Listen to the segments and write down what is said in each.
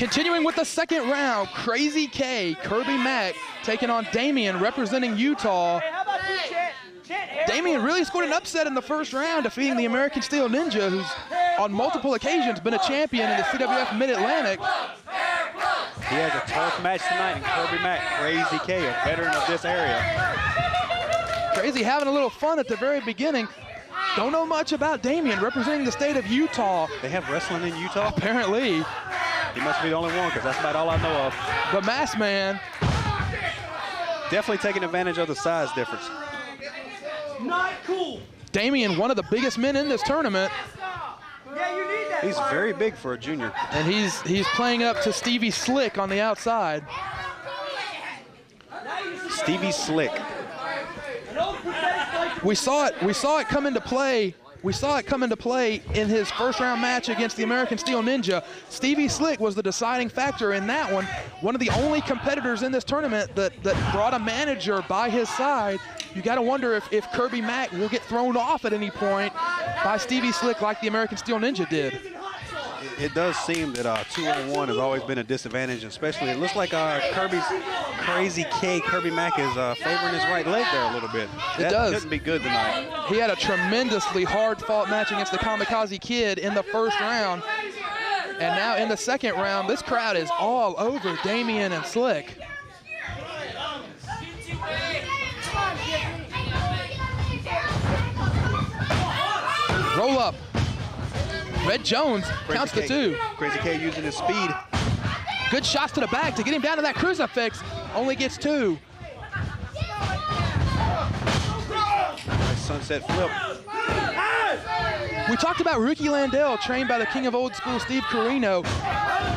Continuing with the second round, Krazy K, Kirby Mack taking on Damien representing Utah. Damien really scored an upset in the first round, defeating the American Steel Ninja, who's on multiple occasions been a champion in the CWF Mid-Atlantic. He has a tough match tonight in Kirby Mack. Krazy K, a veteran of this area. Krazy having a little fun at the very beginning. Don't know much about Damien representing the state of Utah. They have wrestling in Utah? Apparently. He must be the only one, because that's about all I know of. The Masked Man. Definitely taking advantage of the size difference. Not cool. Damien, one of the biggest men in this tournament. Yeah, you need that. He's very big for a junior. And he's playing up to Stevie Slick on the outside. Stevie Slick. We saw it come into play. We saw it come into play in his first round match against the American Steel Ninja. Stevie Slick was the deciding factor in that one. One of the only competitors in this tournament that brought a manager by his side. You got to wonder if Kirby Mack will get thrown off at any point by Stevie Slick like the American Steel Ninja did. It does seem that 2-on-1 has always been a disadvantage, especially it looks like Krazy K, Kirby Mack is favoring his right leg there a little bit. That couldn't be good tonight. He had a tremendously hard-fought match against the Kamikaze Kid in the first round. And now in the second round, this crowd is all over Damien and Slick. Roll up. Red Jones counts to 2. Krazy K using his speed. Good shots to the back to get him down to that crucifix. Only gets 2. Nice sunset flip. We talked about Ricky Landell, trained by the king of old school, Steve Carino.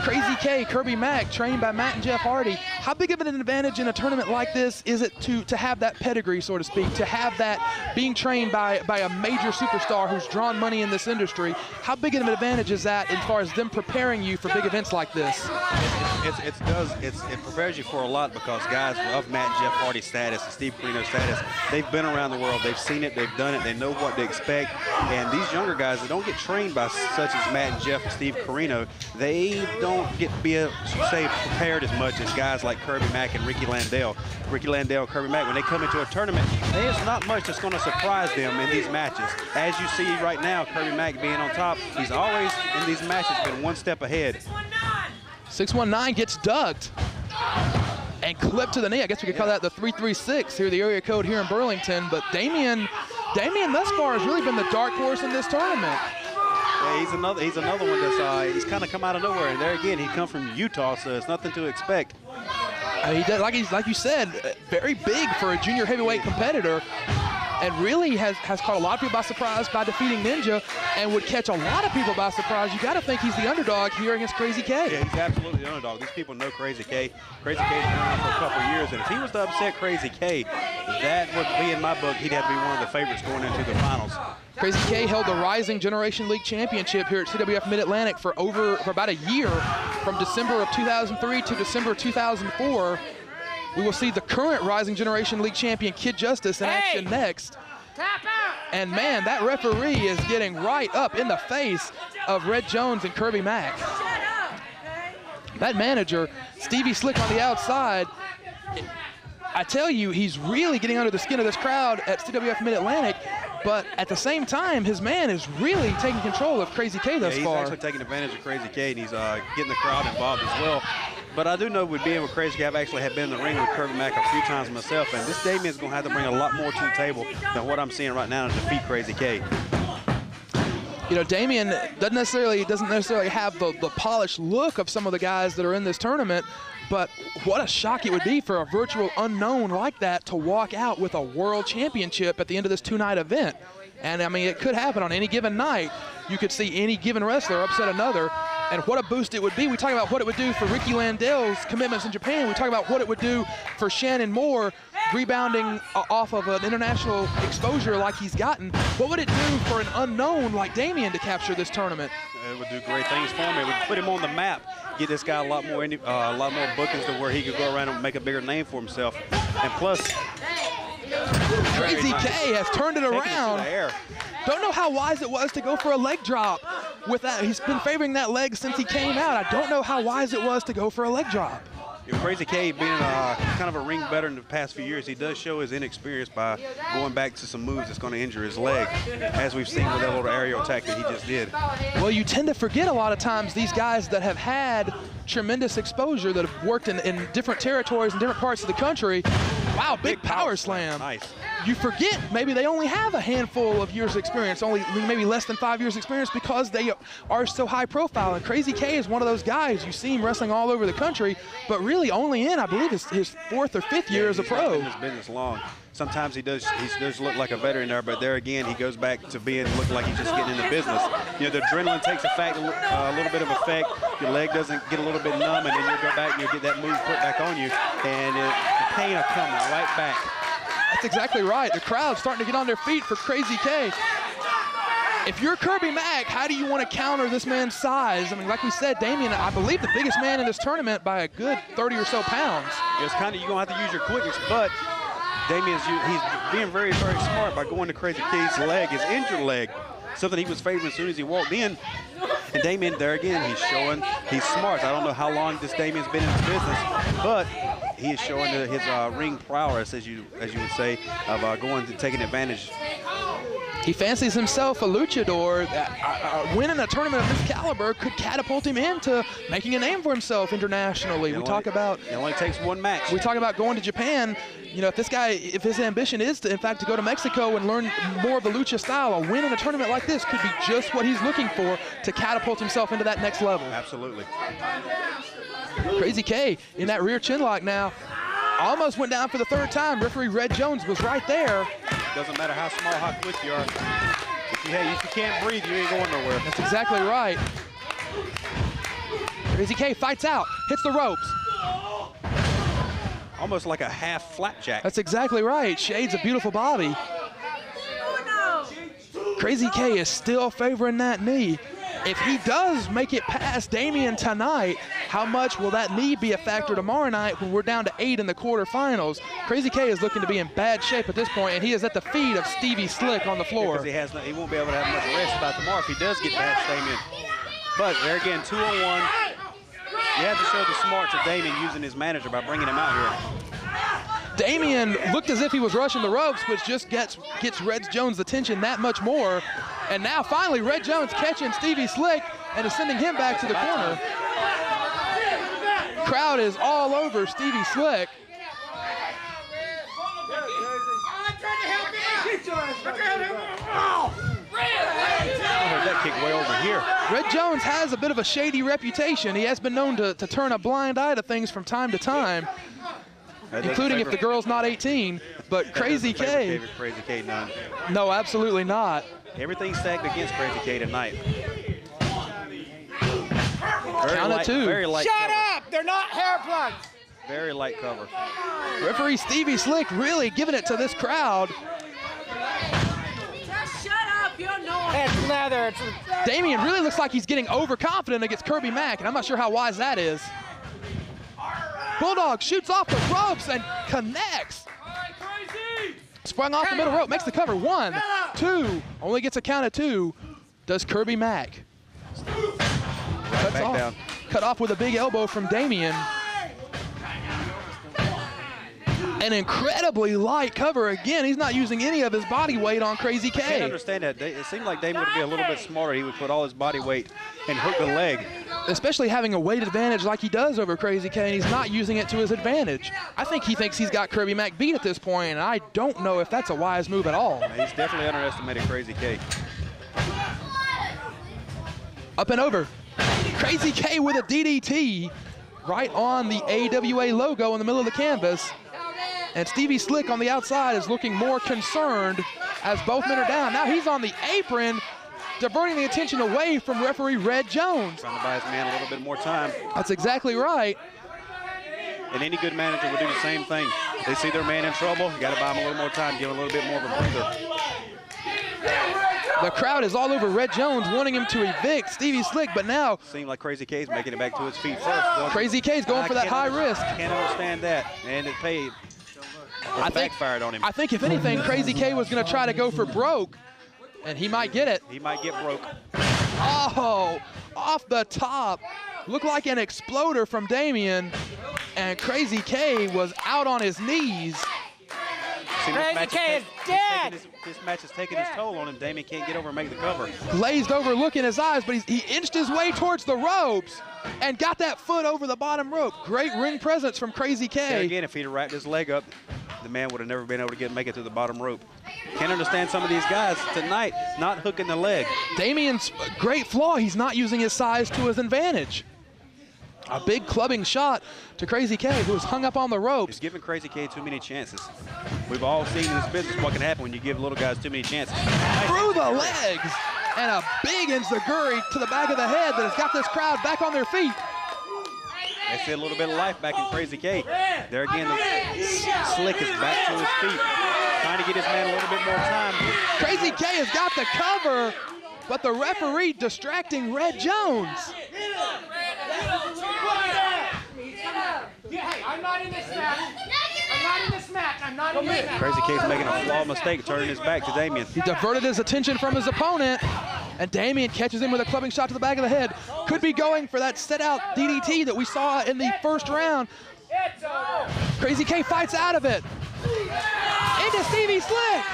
Krazy K, Kirby Mack, trained by Matt and Jeff Hardy. How big of an advantage in a tournament like this is it to have that pedigree, so to speak, to have that being trained by a major superstar who's drawn money in this industry? How big of an advantage is that as far as them preparing you for big events like this? It prepares you for a lot, because guys of Matt and Jeff Hardy's status and Steve Carino's status, they've been around the world, they've seen it, they've done it, they know what to expect. And these younger guys that don't get trained by such as Matt and Jeff and Steve Carino, they don't get to be, prepared as much as guys like Kirby Mack and Ricky Landell. Ricky Landell, Kirby Mack, when they come into a tournament, there's not much that's going to surprise them in these matches. As you see right now, Kirby Mack being on top, he's always in these matches been one step ahead. 619 gets ducked and clipped to the knee. I guess we could call that the 336 here, the area code here in Burlington. But Damien thus far has really been the dark horse in this tournament. Yeah, he's another one that's he's kind of come out of nowhere. And there again, he come from Utah, so it's nothing to expect. He did, like you said, very big for a junior heavyweight competitor, and really has caught a lot of people by surprise by defeating Ninja, and would catch a lot of people by surprise. You got to think he's the underdog here against Krazy K. Yeah, he's absolutely the underdog. These people know Krazy K. Krazy K's been around for a couple of years, and if he was to upset Krazy K, that would be, in my book, he'd have to be one of the favorites going into the finals. Krazy K held the Rising Generation League Championship here at CWF Mid-Atlantic for about a year, from December of 2003 to December 2004. We will see the current Rising Generation League champion, Kid Justice, in action next. And man, that referee is getting right up in the face of Red Jones and Kirby Mack. That manager, Stevie Slick on the outside, I tell you, he's really getting under the skin of this crowd at CWF Mid-Atlantic, but at the same time, his man is really taking control of Krazy K thus far. He's actually taking advantage of Krazy K, and he's getting the crowd involved as well. But I do know with being with Krazy K, I've actually been in the ring with Kirby Mack a few times myself, and this Damien's going to have to bring a lot more to the table than what I'm seeing right now to defeat Krazy K. You know, Damien doesn't necessarily have the polished look of some of the guys that are in this tournament, but what a shock it would be for a virtual unknown like that to walk out with a world championship at the end of this two-night event. And I mean, it could happen on any given night. You could see any given wrestler upset another, and what a boost it would be. We talk about what it would do for Ricky Landell's commitments in Japan. We talk about what it would do for Shannon Moore rebounding off of an international exposure like he's gotten. What would it do for an unknown like Damien to capture this tournament? It would do great things for him. It would put him on the map, get this guy a lot more bookings to where he could go around and make a bigger name for himself. And plus, Krazy K has turned it around. Don't know how wise it was to go for a leg drop. with that. He's been favoring that leg since he came out. I don't know how wise it was to go for a leg drop. Krazy K being kind of a ring veteran in the past few years, he does show his inexperience by going back to some moves that's going to injure his leg, as we've seen with that little aerial attack that he just did. Well, you tend to forget a lot of times these guys that have had tremendous exposure, that have worked in different territories in different parts of the country. Wow, big power slam. Nice. You forget maybe they only have a handful of years experience, only maybe less than 5 years experience, because they are so high profile. And Krazy K is one of those guys. You see him wrestling all over the country, but really only in, I believe, his 4th or 5th year as a pro. He's been in this business long. Sometimes he does look like a veteran there, but there again, he goes back to looking like he's just getting into business. You know, the adrenaline takes a little bit of effect. Your leg doesn't get a little bit numb, and then you go back and you get that move put back on you, and the pain will come right back. That's exactly right. The crowd's starting to get on their feet for Krazy K. If you're Kirby Mack, how do you want to counter this man's size? I mean, like we said, Damien, I believe the biggest man in this tournament by a good 30 or so pounds. It's kind of, you're going to have to use your quickness, but Damien's, he's being very, very smart by going to Krazy K's leg, his injured leg, something he was favoring as soon as he walked in. And Damien, there again, he's showing he's smart. I don't know how long this Damien's been in the business, but he is showing his ring prowess, as you would say, of going and taking advantage. He fancies himself a luchador. Winning a tournament of this caliber could catapult him into making a name for himself internationally. It only takes one match. We talk about going to Japan. You know, if his ambition is to, in fact, to go to Mexico and learn more of the lucha style, a win in a tournament like this could be just what he's looking for to catapult himself into that next level. Absolutely. Krazy K in that rear chin lock now. Almost went down for the 3rd time. Referee Red Jones was right there. Doesn't matter how small, how quick you are. If you can't breathe, you ain't going nowhere. That's exactly right. Krazy K fights out, hits the ropes. Almost like a half flapjack. That's exactly right. Shades of beautiful Bobby. Krazy K is still favoring that knee. If he does make it past Damien tonight, how much will that knee be a factor tomorrow night when we're down to 8 in the quarterfinals? Krazy K is looking to be in bad shape at this point, and he is at the feet of Stevie Slick on the floor. Because he won't be able to have much rest by tomorrow if he does get past Damien. But there again, 2-on-1. You have to show the smarts of Damien using his manager by bringing him out here. Damien looked as if he was rushing the ropes, which just gets Red Jones' attention that much more. And now finally Red Jones catching Stevie Slick and is sending him back to the corner. Crowd is all over Stevie Slick. That kick way over here. Red Jones has a bit of a shady reputation. He has been known to turn a blind eye to things from time to time, including if the girl's not 18. But Krazy K. Krazy K none. No, absolutely not. Everything's stacked against Krazy K tonight. Count of 2. Very light Shut cover. up! They're not hair plugs! Very light cover. Referee Stevie Slick really giving it to this crowd. Just shut up, you're no. It's leather. Damien really looks like he's getting overconfident against Kirby Mack, and I'm not sure how wise that is. Bulldog shoots off the ropes and connects. Sprung off the middle rope, makes the cover. 1, 2, only gets a count of 2. Does Kirby Mack. Cut off with a big elbow from Damien. An incredibly light cover again. He's not using any of his body weight on Krazy K. I can't understand that. It seemed like Damien would be a little bit smarter. He would put all his body weight and hook the leg. Especially having a weight advantage like he does over Krazy K, and he's not using it to his advantage. I think he thinks he's got Kirby Mack beat at this point, and I don't know if that's a wise move at all. He's definitely underestimated Krazy K. Up and over. Krazy K with a DDT right on the AWA logo in the middle of the canvas. And Stevie Slick on the outside is looking more concerned as both men are down. Now he's on the apron, diverting the attention away from referee Red Jones. Trying to buy his man a little bit more time. That's exactly right. And any good manager would do the same thing. They see their man in trouble, you got to buy him a little more time, give him a little bit more of a breather. The crowd is all over Red Jones, wanting him to evict Stevie Slick, but now seems like Krazy K's making it back to his feet first. Krazy K's going for that high risk. Can't understand that, and it paid. Backfired on him. I think if anything, Krazy K was going to try to go for broke, and he might get it. He might get broke. Oh, off the top. Looked like an exploder from Damien. And Krazy K was out on his knees. See, Krazy K is dead. This match is taking its toll on him. Damien can't get over and make the cover. Glazed over look in his eyes, but he inched his way towards the ropes and got that foot over the bottom rope. Great ring presence from Krazy K. There again, if he'd have wrapped his leg up, the man would have never been able to make it to the bottom rope. Can't understand some of these guys tonight not hooking the leg. Damien's great flaw, he's not using his size to his advantage. A big clubbing shot to Krazy K, who was hung up on the ropes. He's giving Krazy K too many chances. We've all seen in this business what can happen when you give little guys too many chances. Through the legs, and a big enziguri to the back of the head that has got this crowd back on their feet. They see a little bit of life back in Krazy K. There again, the Slick is back to his feet, trying to get his man a little bit more time. Krazy K has got the cover, but the referee distracting Red Jones. Hey, I'm not in this match. I'm not in this match. I'm not in this match. Krazy K's making a flawed mistake, turning his back to Damien. He diverted his attention from his opponent, and Damien catches him with a clubbing shot to the back of the head. Could be going for that set-out DDT that we saw in the first round. Krazy K fights out of it. Into Stevie Slick.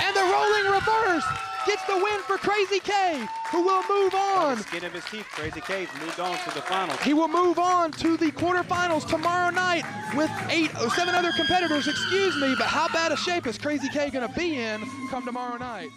And the rolling reverse gets the win for Krazy K, who will move on. On the skin of his teeth, Krazy K's moved on to the finals. He will move on to the quarterfinals tomorrow night with 7 other competitors, excuse me, but how bad a shape is Krazy K gonna be in come tomorrow night?